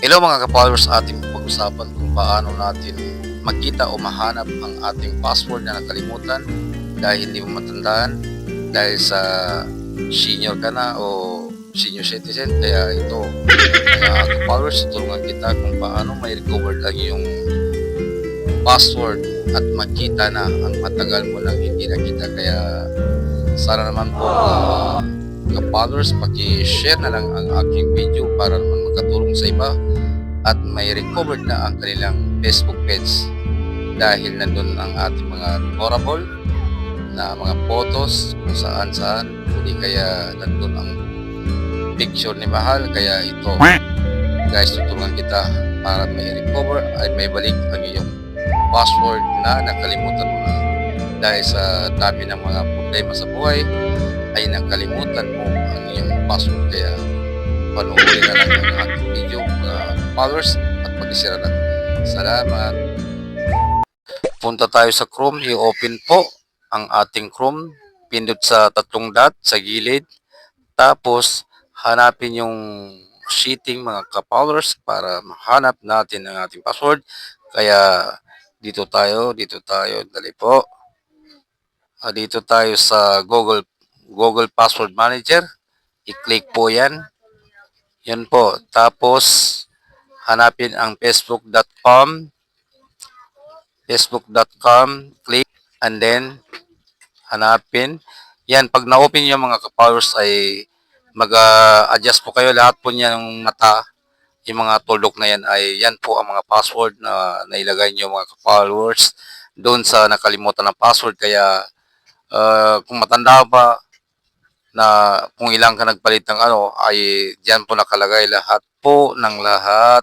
Hello mga ka-followers, ating pag-usapan kung paano natin makita o mahanap ang ating password na nakalimutan dahil hindi mo matandaan dahil sa senior ka na o senior citizen. Kaya ito, mga ka-followers, tutulungan kita kung paano may recover lang yung password at makita na ang matagal mo nang hindi nakita. Kaya sana naman po ka-followers, paki-share na lang ang aking video para naman makatulong sa iba at may recovered na ang kanilang Facebook page dahil nandun ang ating mga memorable na mga photos kung saan saan, hindi kaya nandun ang picture ni Mahal. Kaya ito guys, tutulungan kita para may recover ay may balik ang iyong password na nakalimutan mo na dahil sa dami ng mga problema sa buhay ay nakalimutan mo ang iyong password. Kaya panoorin na lang ang ating video mga followers at pag-isira na. Salamat. Punta tayo sa Chrome, i-open po ang ating Chrome, pindot sa tatlong dot sa gilid, tapos hanapin yung setting mga ka-followers para mahanap natin ang ating password. Kaya dito tayo, dali po. Dito tayo sa Google Password Manager, i-click po yan. Yan po. Tapos, hanapin ang facebook.com, click, and then, hanapin. Yan, pag na-open yung mga ka-followers ay mag-adjust po kayo. Lahat po niya ng mata, yung mga tuldok na yan ay yan po ang mga password na nailagay niyo mga ka-followers doon sa nakalimutan ng password. Kaya, kung matanda pa, na kung ilang ka nagpalit ng ano, ay diyan po nakalagay lahat po ng lahat